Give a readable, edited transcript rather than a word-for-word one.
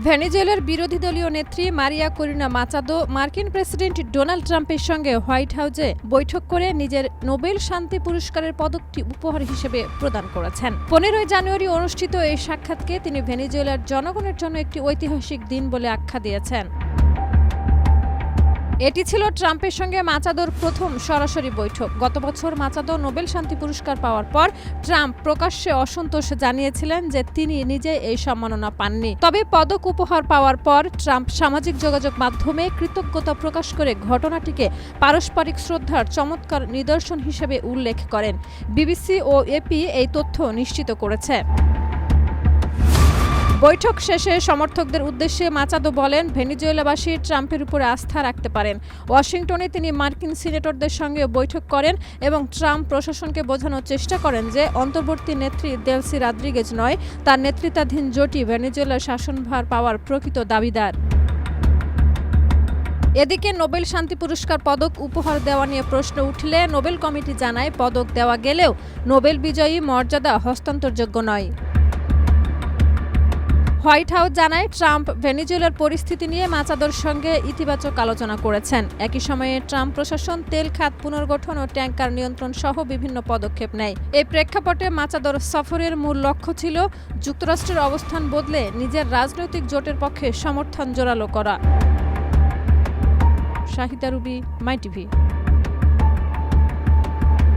ভেনেজুয়েলার বিরোধী দলীয় নেত্রী মারিয়া করিনা মাচাদো মার্কিন প্রেসিডেন্ট ডোনাল্ড ট্রাম্পের সঙ্গে হোয়াইট হাউসে বৈঠক করে নিজের নোবেল শান্তি পুরস্কারের পদকটি উপহার হিসেবে প্রদান করেছেন। 15 জানুয়ারি অনুষ্ঠিত এই সাক্ষাৎকে তিনি ভেনেজুয়েলার জনগণের জন্য একটি ঐতিহাসিক দিন বলে আখ্যা দিয়েছেন। এটি ছিল ট্রাম্পের সঙ্গে মাচাদোর প্রথম সরাসরি বৈঠক। গত বছর মাচাদো নোবেল শান্তি পুরস্কার পাওয়ার পর ট্রাম্প প্রকাশ্যে অসন্তোষ জানিয়েছিলেন যে তিনি নিজে এই সম্মাননা পাননি। তবে পদক উপহার পাওয়ার পর ট্রাম্প সামাজিক যোগাযোগ মাধ্যমে কৃতজ্ঞতা প্রকাশ করে ঘটনাটিকে পারস্পরিক শ্রদ্ধার চমৎকার নিদর্শন হিসেবে উল্লেখ করেন। বিবিসি ও এপি এই তথ্য নিশ্চিত করেছে। বৈঠক শেষে সমর্থকদের উদ্দেশ্যে মাচাদো বলেন, ভেনেজুয়েলাবাসী ট্রাম্পের উপরে আস্থা রাখতে পারেন। ওয়াশিংটনে তিনি মার্কিন সিনেটরদের সঙ্গে বৈঠক করেন এবং ট্রাম্প প্রশাসনকে বোঝানোর চেষ্টা করেন যে অন্তর্বর্তী নেত্রী দেলসি রদ্রিগেজ নয়, তার নেতৃত্বাধীন জোটই ভেনেজুয়েলার শাসনভার পাওয়ার প্রকৃত দাবিদার। এদিকে নোবেল শান্তি পুরস্কার পদক উপহার দেওয়া নিয়ে প্রশ্ন উঠলে নোবেল কমিটি জানায়, পদক দেওয়া গেলেও নোবেল বিজয়ী মর্যাদা হস্তান্তরযোগ্য নয়। হোয়াইট হাউস জানায়, ট্রাম্প ভেনেজুয়েলার পরিস্থিতি নিয়ে মাচাদোর সঙ্গে ইতিবাচক আলোচনা করেছেন। একই সময়ে ট্রাম্প প্রশাসন তেল খাত পুনর্গঠন ও ট্যাঙ্কার নিয়ন্ত্রণ সহ বিভিন্ন পদক্ষেপ নেয়। এই প্রেক্ষাপটে মাচাদোর সফরের মূল লক্ষ্য ছিল যুক্তরাষ্ট্রের অবস্থান বদলে নিজের রাজনৈতিক জোটের পক্ষে সমর্থন জোরালো করা। শাহিদা রুবি, মাই টিভি।